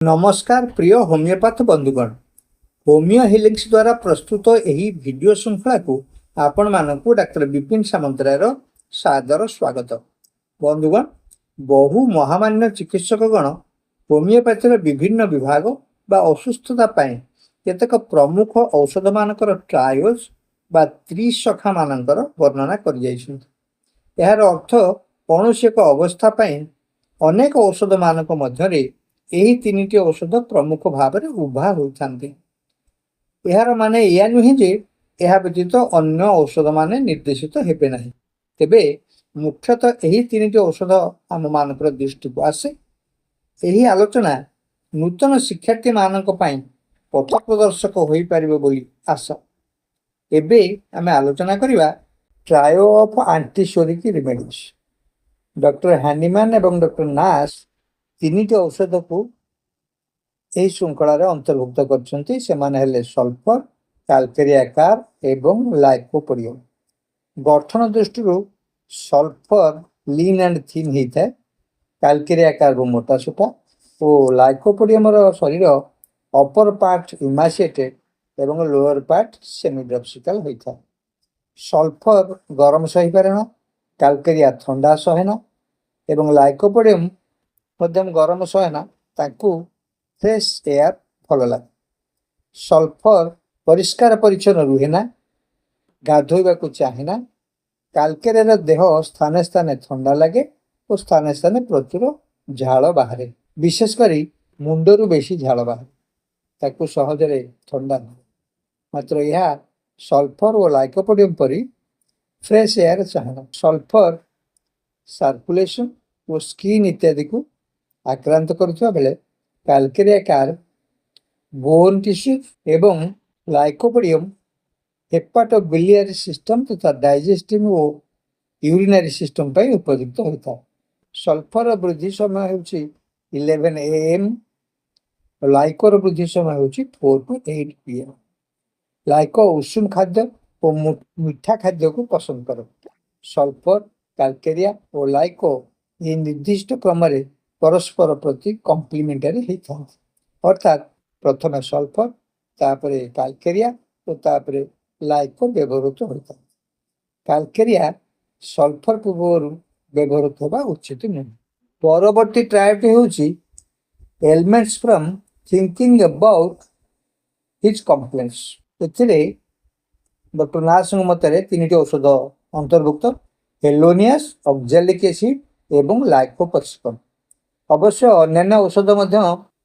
नमस्कार प्रिय होमिओपाथ बंधुगण। होमिओ हिलिंग्स द्वारा प्रस्तुत यही वीडियो श्रृंखला को आपण मानकु डाक्टर विपिन सामंतरायर सादर स्वागत। बंधुगण, बहु महामान्य चिकित्सकगण होमिओपाथीर विभिन्न विभाग बा असुस्थता पाए केतेक प्रमुख औषध मानकर ट्रायल्स बा त्रिशखा मानकर वर्णना कर जाइछन्ति। यार अर्थ कौनसी एक अवस्था पाए अनेक औषध मानक मध्यरे यही तीनिटी औषध प्रमुख भाव में उभा होती। यार माने या नुहे जे यह व्यतीत अन्य औषध मान निर्देशित हेबे नहीं। तेबे मुख्यतः यही तीनिटी औषध आम मान दृष्टि को आसे। यही आलोचना नूतन शिक्षार्थी मानक पथ प्रदर्शक हो पार बोली आशा। एबे आमे आलोचना करिबा trio of antipsoric remedies. Doctor Hahnemann एवं डॉक्टर नास तीनिटी औषध को यही श्रृंखलार अंतर्भुक्त करछन्ति। सेमाने हेले सल्फर, कैलकेरिया एवं लाइकोपोडियम। गठन दृष्टि सल्फर लीन एंड थिन होता है, कैलकेरिया मोटा सुटा और लाइकोपोडियम शरीर अपर पार्ट इमासिएटेड एवं लोअर पार्ट सेमीड्रप्सिकल होता है। सल्फर गरम सही पारे ना, कैलकेरिया ठंडा सहे ना एवं लाइकोपोडियम मध्यम गरम सहे ना, ताकू फ्रेश एयर भल लगे। सल्फर परिष्कार परिच्छन्न रुहे ना, गाधोइबा को चाहे ना। कैलकेरिया देह स्थाने स्थाने ठंडा लगे और स्थाने स्थाने प्रचुर झाड़ बाहर, विशेषकर मुंडरू बेसी झाड़ बाहर, ताकू सहजरे ठंडा न। मात्र यह सल्फर और लाइकोपोडियम परी फ्रेश एयर चाहे। सल्फर सर्कुलेशन और स्किन इत्यादि को आक्रांत करुवा बेले कैलकेरिया बोन टिश्यू एवं लाइकोपोडियम हेपाटोबिलियरी सिस्टम तथा डाइजेस्टिव और यूरिनरी सिस्टम पर उपयुक्त होता है। सल्फर वृद्धि समय होची 11 AM, लाइकोर वृद्धि समय होची 4 to 8 PM। लाइको उषुम खाद्य और मीठा खाद्य को पसंद कर। सल्फर, कैलकेरिया और लाइको ये निर्दिष्ट क्रम परस्पर प्रति कम्प्लीमेंटारी होता है। अर्थात प्रथम सल्फर, तापर कैलकेरिया और तापर लाइको व्यवहृत होता है। कैलकेरिया सल्फर पूर्व व्यवहृत होगा उचित नहीं। परवर्ती ट्रायलटी होची elements from thinking about his complaints. एथिरे डॉक्टर नास मतरे तीनिटी औषध अंतर्भुक्त, हेलोनियस, ऑक्सैलिक एसिड एवं लाइकोपर्सिकम। अवश्य अन्य औषध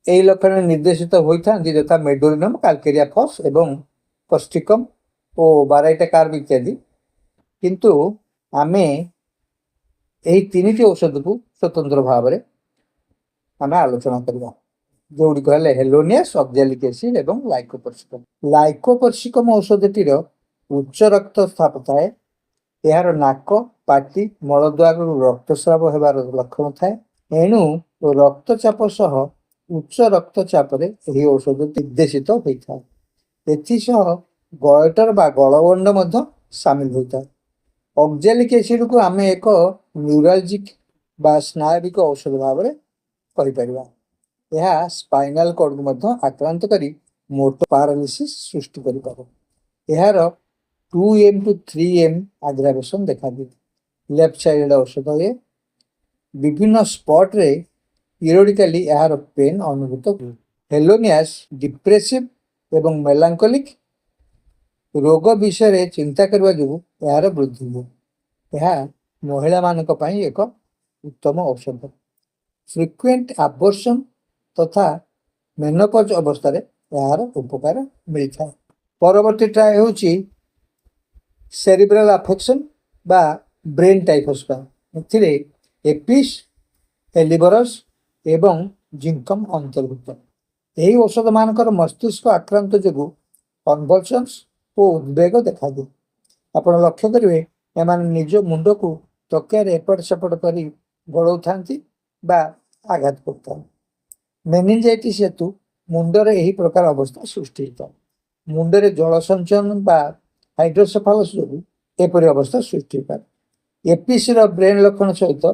यही लक्षण निर्देशित होता है, यथा मेडोरिनम, कैलकेरिया फॉस एवं पर्सिकम और बाराइटा कार्ब इत्यादि। किंतु आमे यही तीनिटी औषध को स्वतंत्र भाव में आमे आलोचना करबा, जोड़िक हेले हेलोनियस, ऑक्सैलिक एसिड एवं लाइकोपर्सिकम। लाइकोपर्सिकम औषधटीर उच्च रक्तचाप थाए। यार नाक, पाटी, मलद्वार रक्तस्राव होबार लक्षण थाए। एणु रक्तचाप सह उच्च रक्तचाप यही औषध निर्देशित होता है। एथिसह गयटर बा गलगंड मध्य सामिल होता है। ऑक्सैलिक एसिड को आम एक न्यूरालजिक बा स्नायविक औषध भाव में कहीपर। यह स्पाइनल कॉर्ड को आक्रांत कर मोटर पैरालिसिस सृष्टि कर। यार 2M to 3M आग्रावेशन देखा दिए। लेफ्ट साइड औषध ये विभिन्न स्पॉट रे पीरियडिकली यार पेन अनुभूत हुए। हेलोनियस डिप्रेसिव एवं मेलांकोलिक रोग विषय चिंता करने जो यार वृद्धि हुए। यह महिला मानक पई एक उत्तम औषध। फ्रिक्वेंट आबर्शन तथा मेनोपॉज अवस्था यार उपकार मिलता है। परवर्ती ट्राय होची सेरिब्रल अफेक्शन बा ब्रेन टाइफस। एथिरे एपिस, एलिबरस एवं जिंकम अंतर्भुक्त। यही औषध मानकर मस्तिष्क आक्रांत जो कन्वल्सन्स और उद्वेग देखा दिए। आप लक्ष्य करेंगे एम निज मुंड को तकियार एपट सेपट कर गड़ौ था आघात करता। मेनिंजाइटिस हेतु मुंडर यही प्रकार अवस्था सृष्टि होता। मुंडरे जल संचयन बा हाइड्रोसेफालस जो एपरी अवस्था सृष्टि पाए। एपिस ब्रेन लक्षण सहित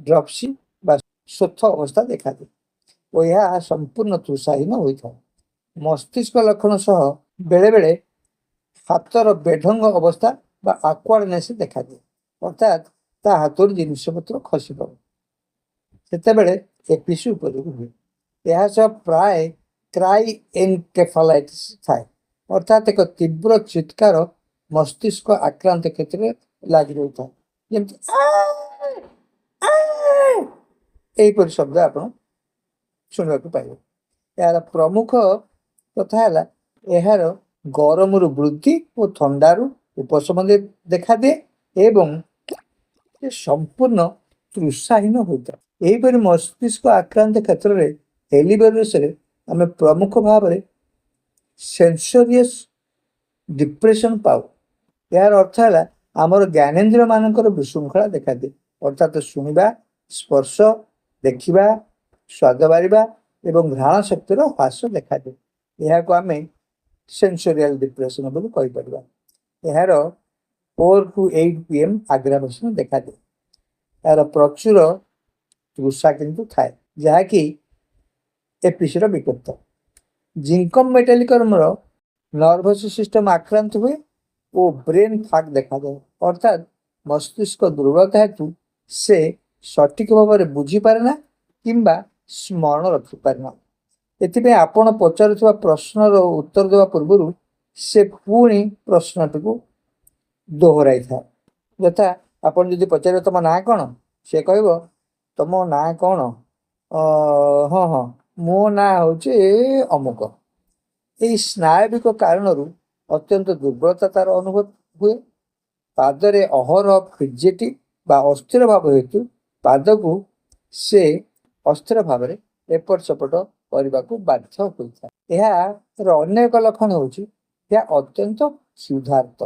ड्रप्सी बा स्वस्थ अवस्था देखा दिए। ଓ ଏହା ସମ୍ପୂର୍ଣ୍ଣ ତୃଷାହୀନ ହୋଇଥାଏ। ମସ୍ତିଷ୍କ ଲକ୍ଷଣ ସହ ବେଳେବେଳେ ହାତର ବେଢଙ୍ଗ ଅବସ୍ଥା ବା ଆକ୍ୱାର୍ଡନେସ୍ ଦେଖାଦିଏ, ଅର୍ଥାତ୍ ତା ହାତରୁ ଜିନିଷପତ୍ର ଖସି ପଡ଼େ, ସେତେବେଳେ ଏପିସି ଉପଯୋଗୀ ହୁଏ। ଏହା ସହ ପ୍ରାୟ କ୍ରାଇଏନକେଫାଲାଇଟିସ୍ ଥାଏ, ଅର୍ଥାତ୍ ଏକ ତୀବ୍ର ଚିତ୍କାର ମସ୍ତିଷ୍କ ଆକ୍ରାନ୍ତ କ୍ଷେତ୍ରରେ ଲାଗି ରହିଥାଏ, ଯେମିତି ଏହିପରି ଶବ୍ଦ ଆପଣ ଶୁଣିବାକୁ ପାଇବେ। ଏହାର ପ୍ରମୁଖ କଥା ହେଲା ଏହାର ଗରମରୁ ବୃଦ୍ଧି ଓ ଥଣ୍ଡାରୁ ଉପଶମ ଦେଖାଦିଏ ଏବଂ ସମ୍ପୂର୍ଣ୍ଣ ତୃଷାହୀନ ହୋଇଥାଏ। ଏହିପରି ମସ୍ତିଷ୍କ ଆକ୍ରାନ୍ତ କ୍ଷେତ୍ରରେ ଏଲିଭେସରେ ଆମେ ପ୍ରମୁଖ ଭାବରେ ସେନ୍ସୋରିୟସ୍ ଡିପ୍ରେସନ୍ ପାଉ। ଏହାର ଅର୍ଥ ହେଲା ଆମର ଜ୍ଞାନେନ୍ଦ୍ରିୟ ମାନଙ୍କର ବିଶୃଙ୍ଖଳା ଦେଖାଦିଏ, ଅର୍ଥାତ୍ ଶୁଣିବା, ସ୍ପର୍ଶ, ଦେଖିବା, ସ୍ୱାଦ ବାରିବା ଏବଂ ଘ୍ରାଣ ଶକ୍ତିର ହ୍ରାସ ଦେଖାଦିଏ। ଏହାକୁ ଆମେ ସେନ୍ସୋରିଆଲ ଡିପ୍ରେସନ୍ ବୋଲି କହିପାରିବା। ଏହାର 4 to 8 PM ଆଗ୍ରାଭେସନ୍ ଦେଖାଦିଏ। ଏହାର ପ୍ରଚୁର ତୃଷା କିନ୍ତୁ ଥାଏ, ଯାହାକି ଏପିସିର ବିପରୀତ। ଜିଙ୍କମ୍ ମେଟାଲିକମର ନର୍ଭସ୍ ସିଷ୍ଟମ ଆକ୍ରାନ୍ତ ହୁଏ ଓ ବ୍ରେନ୍ ଫାକ୍ ଦେଖାଯାଏ, ଅର୍ଥାତ୍ ମସ୍ତିଷ୍କ ଦୁର୍ବଳତା ହେତୁ ସେ ସଠିକ୍ ଭାବରେ ବୁଝିପାରେ ନା କିମ୍ବା ସ୍ମରଣ ରଖିପାରେ ନା। ଏଥିପାଇଁ ଆପଣ ପଚାରୁଥିବା ପ୍ରଶ୍ନର ଉତ୍ତର ଦେବା ପୂର୍ବରୁ ସେ ପୁଣି ପ୍ରଶ୍ନଟିକୁ ଦୋହରାଇଥାଏ। ଯଥା ଆପଣ ଯଦି ପଚାରିବେ ତମ ନାଁ କ'ଣ, ସେ କହିବ ତମ ନାଁ କ'ଣ? ହଁ ହଁ, ମୋ ନାଁ ହେଉଛି ଅମୁକ। ଏହି ସ୍ନାୟବିକ କାରଣରୁ ଅତ୍ୟନ୍ତ ଦୁର୍ବଳତା ତାର ଅନୁଭବ ହୁଏ। ପାଦରେ ଅହରହ ଫିଡଜେଟି ବା ଅସ୍ଥିର ଭାବ ହେତୁ ପାଦକୁ ସେ ଅସ୍ଥିର ଭାବରେ ଏପଟ ସେପଟ କରିବାକୁ ବାଧ୍ୟ ହୋଇଥାଏ। ଏହାର ଅନ୍ୟ ଏକ ଲକ୍ଷଣ ହେଉଛି ଏହା ଅତ୍ୟନ୍ତ କ୍ଷୁଧାର୍ତ।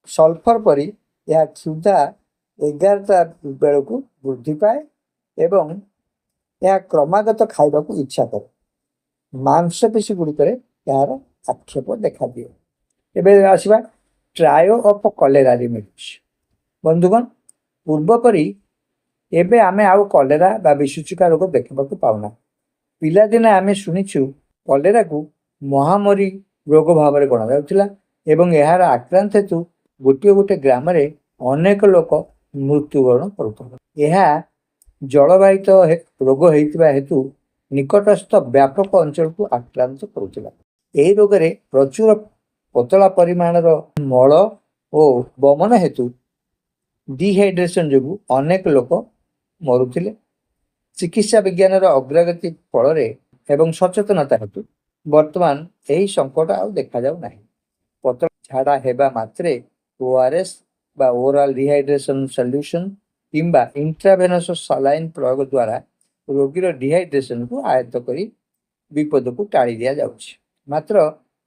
ସଲଫର ପରି ଏହା କ୍ଷୁଧା 11ଟା ବେଳକୁ ବୃଦ୍ଧି ପାଏ ଏବଂ ଏହା କ୍ରମାଗତ ଖାଇବାକୁ ଇଚ୍ଛା କରେ। ମାଂସପେଶୀ ଗୁଡ଼ିକରେ ଏହାର ଆକ୍ଷେପ ଦେଖାଦିଏ। ଏବେ ଆସିବା ଟ୍ରାୟୋ ଅଫ୍ କଲେରା ରିମେଡିଜ୍। ବନ୍ଧୁଗଣ, ପୂର୍ବ ପରି ଏବେ ଆମେ ଆଉ କଲେରା ବା ବିଶୁଚିକା ରୋଗ ଦେଖିବାକୁ ପାଉନା। ପିଲାଦିନେ ଆମେ ଶୁଣିଛୁ କଲେରାକୁ ମହାମାରୀ ରୋଗ ଭାବରେ ଗଣାଯାଉଥିଲା ଏବଂ ଏହାର ଆକ୍ରାନ୍ତ ହେତୁ ଗୋଟିଏ ଗୋଟିଏ ଗ୍ରାମରେ ଅନେକ ଲୋକ ମୃତ୍ୟୁବରଣ କରୁଥିଲେ। ଏହା ଜଳବାହିତ ରୋଗ ହେଇଥିବା ହେତୁ ନିକଟସ୍ଥ ବ୍ୟାପକ ଅଞ୍ଚଳକୁ ଆକ୍ରାନ୍ତ କରୁଥିଲା। ଏହି ରୋଗରେ ପ୍ରଚୁର ପତଳା ପରିମାଣର ମଳ ଓ ବମନ ହେତୁ ଡିହାଇଡ୍ରେସନ୍ ଯୋଗୁଁ ଅନେକ ଲୋକ ମରୁଥିଲେ। ଚିକିତ୍ସା ବିଜ୍ଞାନର ଅଗ୍ରଗତି ଫଳରେ ଏବଂ ସଚେତନତା ହେତୁ ବର୍ତ୍ତମାନ ଏହି ସଙ୍କଟ ଆଉ ଦେଖାଯାଉ ନାହିଁ। ପତଳା ଝାଡ଼ା ହେବା ମାତ୍ରେ ORS ବା ଓରାଲ ଡିହାଇଡ୍ରେସନ୍ ସଲ୍ୟୁସନ୍ କିମ୍ବା ଇଣ୍ଟ୍ରାଭେନସ୍ ସାଲାଇନ୍ ପ୍ରୟୋଗ ଦ୍ୱାରା ରୋଗୀର ଡିହାଇଡ୍ରେସନ୍କୁ ଆୟତ୍ତ କରି ବିପଦକୁ ଟାଳି ଦିଆଯାଉଛି। ମାତ୍ର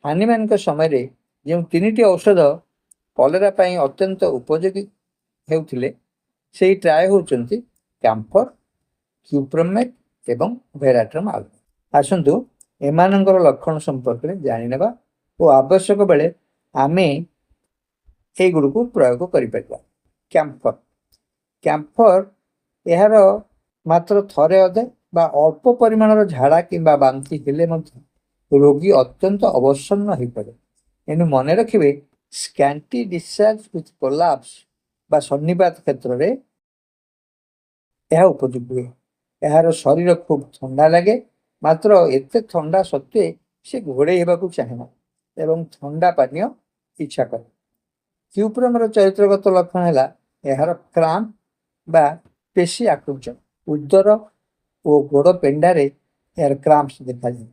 ହାନିମାନଙ୍କ ସମୟରେ ଯେଉଁ 3ଟି ଔଷଧ କଲେରା ପାଇଁ ଅତ୍ୟନ୍ତ ଉପଯୋଗୀ ହେଉଥିଲେ, ସେହି ଟ୍ରାଏ ହେଉଛନ୍ତି କ୍ୟାମ୍ଫର, କ୍ୟୁପ୍ରମେଟ୍ ଏବଂ ଭେରାଟ୍ରମାଲ୍। ଆସନ୍ତୁ ଏମାନଙ୍କର ଲକ୍ଷଣ ସମ୍ପର୍କରେ ଜାଣିନେବା ଓ ଆବଶ୍ୟକ ବେଳେ ଆମେ ଏଗୁଡ଼ିକୁ ପ୍ରୟୋଗ କରିପାରିବା। କ୍ୟାମ୍ଫର ଏହାର ମାତ୍ର ଥରେ ଅଧେ ବା ଅଳ୍ପ ପରିମାଣର ଝାଡ଼ା କିମ୍ବା ବାନ୍ତି ହେଲେ ମଧ୍ୟ ରୋଗୀ ଅତ୍ୟନ୍ତ ଅବସନ୍ନ ହୋଇପଡ଼େ। ଏଣୁ ମନେ ରଖିବେ, ସ୍କାଣ୍ଟି ଡିସଚାର୍ଜ ୱିଥ୍ କୋଲାପ୍ସ ବା ସନ୍ନିପାତ କ୍ଷେତ୍ରରେ ଏହା ଉପଯୋଗୀ ହୁଏ। ଏହାର ଶରୀର ଖୁବ୍ ଥଣ୍ଡା ଲାଗେ, ମାତ୍ର ଏତେ ଥଣ୍ଡା ସତ୍ତ୍ୱେ ସେ ଘୋଡ଼େଇ ହେବାକୁ ଚାହେଁନା ଏବଂ ଥଣ୍ଡା ପାନୀୟ ଇଚ୍ଛା କରେ। କ୍ୟୁପ୍ରମର ଚରିତ୍ରଗତ ଲକ୍ଷଣ ହେଲା ଏହାର କ୍ରାମ୍ପ ବା ପେଶୀ ଆକୁଞ୍ଚନ। ଉଦର ଓ ଗୋଡ଼ ପେଣ୍ଡାରେ ଏହାର କ୍ରାମ୍ପସ୍ ଦେଖାଯାଏ।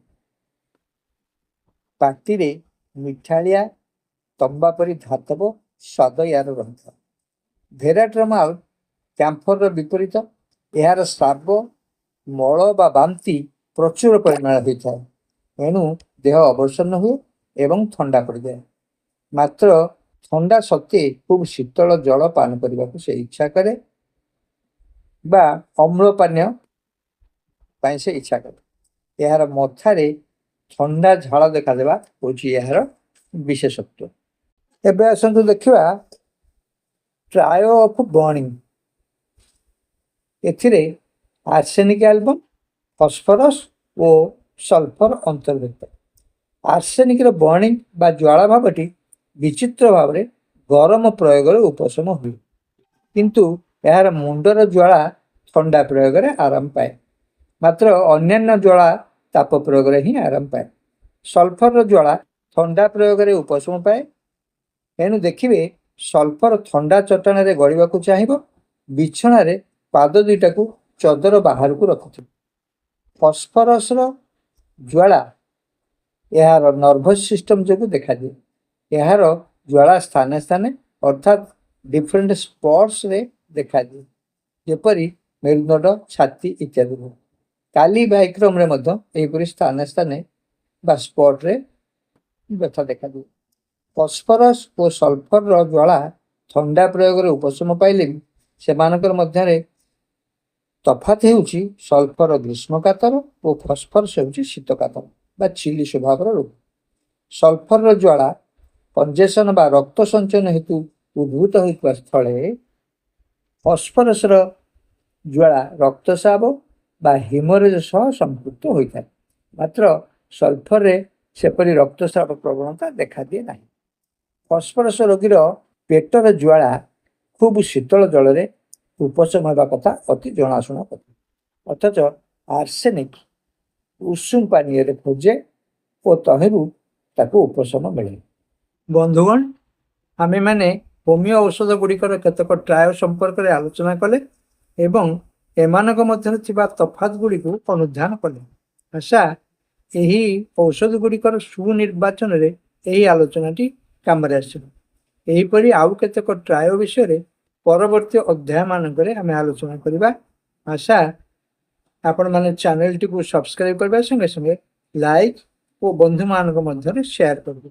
ପାଟିରେ ମିଠାଳିଆ ତମ୍ବା ପରି ଧାତବ ସ୍ୱାଦ ଏହାର ରହିଥାଏ। ଭେରାଟ୍ରମାଲ୍ କ୍ୟାମ୍ଫରର ବିପରୀତ। ଏହାର ସ୍ରାବ, ମଳ ବା ବାନ୍ତି ପ୍ରଚୁର ପରିମାଣ ହୋଇଥାଏ, ଏଣୁ ଦେହ ଅବସନ୍ନ ହୁଏ ଏବଂ ଥଣ୍ଡା ପଡ଼ିଯାଏ। ମାତ୍ର ଥଣ୍ଡା ସତ୍ତ୍ୱେ ଖୁବ୍ ଶୀତଳ ଜଳ ପାନ କରିବାକୁ ସେ ଇଚ୍ଛା କରେ ବା ଅମ୍ଳ ପାନୀୟ ପାଇଁ ସେ ଇଚ୍ଛା କରେ। ଏହାର ମଥାରେ ଥଣ୍ଡା ଝାଳ ଦେଖାଦେବା ହେଉଛି ଏହାର ବିଶେଷତ୍ୱ। ଏବେ ଆସନ୍ତୁ ଦେଖିବା ଟ୍ରାୟୋ ଅଫ୍ ବର୍ଣ୍ଣିଂ। ଏଥିରେ ଆର୍ସେନିକ୍ ଆଲବମ୍, ଫସ୍ଫରସ୍ ଓ ସଲଫର ଅନ୍ତର୍ଭୁକ୍ତ। ଆର୍ସେନିକର ବର୍ଣ୍ଣିଂ ବା ଜ୍ୱାଳା ଭାବଟି ବିଚିତ୍ର ଭାବରେ ଗରମ ପ୍ରୟୋଗରେ ଉପଶମ ହୁଏ, କିନ୍ତୁ ଏହାର ମୁଣ୍ଡର ଜ୍ୱାଳା ଥଣ୍ଡା ପ୍ରୟୋଗରେ ଆରାମ ପାଏ। ମାତ୍ର ଅନ୍ୟାନ୍ୟ ଜ୍ୱାଳା ତାପ ପ୍ରୟୋଗରେ ହିଁ ଆରାମ ପାଏ। ସଲଫରର ଜ୍ୱାଳା ଥଣ୍ଡା ପ୍ରୟୋଗରେ ଉପଶମ ପାଏ। ଏଣୁ ଦେଖିବେ ସଲଫର ଥଣ୍ଡା ଚଟାଣରେ ଗଳିବାକୁ ଚାହିଁବ, ବିଛଣାରେ ପାଦ ଦୁଇଟାକୁ ଚଦର ବାହାରକୁ ରଖିଥିବ। ଫସ୍ଫରସର ଜ୍ୱାଳା ଏହାର ନର୍ଭସ୍ ସିଷ୍ଟମ ଯୋଗୁଁ ଦେଖାଦିଏ। ଏହାର ଜ୍ୱାଳା ସ୍ଥାନେ ସ୍ଥାନେ ଅର୍ଥାତ୍ ଡିଫରେଣ୍ଟ ସ୍ପଟ୍ସରେ ଦେଖାଦିଏ, ଯେପରି ମେରୁଦଣ୍ଡ, ଛାତି ଇତ୍ୟାଦିରେ। କାଲିବାଇକ୍ରମରେ ମଧ୍ୟ ଏହିପରି ସ୍ଥାନେ ସ୍ଥାନେ ବା ସ୍ପଟ୍ରେ ବ୍ୟଥା ଦେଖାଦିଏ। ଫସ୍ଫରସ୍ ଓ ସଲଫରର ଜ୍ୱାଳା ଥଣ୍ଡା ପ୍ରୟୋଗରେ ଉପଶମ ପାଇଲେ ବି ସେମାନଙ୍କର ମଧ୍ୟରେ ତଫାତ୍ ହେଉଛି ସଲଫର ଗ୍ରୀଷ୍ମକାତର ଓ ଫସ୍ଫରସ୍ ହେଉଛି ଶୀତକାତର ବା ଚିଲି ସ୍ୱଭାବର ରୋଗ। ସଲଫରର ଜ୍ୱାଳା କଞ୍ଜେସନ ବା ରକ୍ତ ସଞ୍ଚୟନ ହେତୁ ଉଦ୍ଭୂତ ହୋଇଥିବା ସ୍ଥଳେ ଫସ୍ଫରସର ଜ୍ୱାଳା ରକ୍ତସ୍ରାବ ବା ହିମୋରେଜ ସହ ସମ୍ପୃକ୍ତ ହୋଇଥାଏ। ମାତ୍ର ସଲଫରରେ ସେପରି ରକ୍ତସ୍ରାବ ପ୍ରବଣତା ଦେଖାଦିଏ ନାହିଁ। ଫସ୍ଫରସ ରୋଗୀର ପେଟର ଜ୍ୱାଳା ଖୁବ୍ ଶୀତଳ ଜଳରେ ଉପଶମ ହେବା କଥା ଅତି ଜଣାଶୁଣା କଥା, ଅଥଚ ଆର୍ସେନିକ ଉଷୁମ ପାନୀୟରେ ଖୋଜେ ଓ ତହିଁରୁ ତାକୁ ଉପଶମ ମିଳେ। ବନ୍ଧୁଗଣ, ଆମେମାନେ ହୋମିଓ ଔଷଧ ଗୁଡ଼ିକର କେତେକ ଟ୍ରାୟ ସମ୍ପର୍କରେ ଆଲୋଚନା କଲେ ଏବଂ ଏମାନଙ୍କ ମଧ୍ୟରେ ଥିବା ତଫାତ୍ ଗୁଡ଼ିକୁ ଅନୁଧ୍ୟାନ କଲେ। ଆଶା ଏହି ଔଷଧ ଗୁଡ଼ିକର ସୁନିର୍ବାଚନରେ ଏହି ଆଲୋଚନାଟି କାମରେ ଆସିବ। ଏହିପରି ଆଉ କେତେକ ଟ୍ରାୟ ବିଷୟରେ ପରବର୍ତ୍ତୀ ଅଧ୍ୟାୟମାନଙ୍କରେ ଆମେ ଆଲୋଚନା କରିବା। ଆଶା ଆପଣମାନେ ଚ୍ୟାନେଲଟିକୁ ସବସ୍କ୍ରାଇବ୍ କରିବା ସଙ୍ଗେ ସଙ୍ଗେ ଲାଇକ୍ ଓ ବନ୍ଧୁମାନଙ୍କ ମଧ୍ୟରେ ସେୟାର କରିବେ।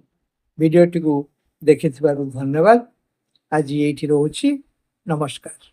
ଭିଡ଼ିଓଟିକୁ ଦେଖିଥିବାରୁ ଧନ୍ୟବାଦ। ଆଜି ଏଇଠି ରହୁଛି। ନମସ୍କାର।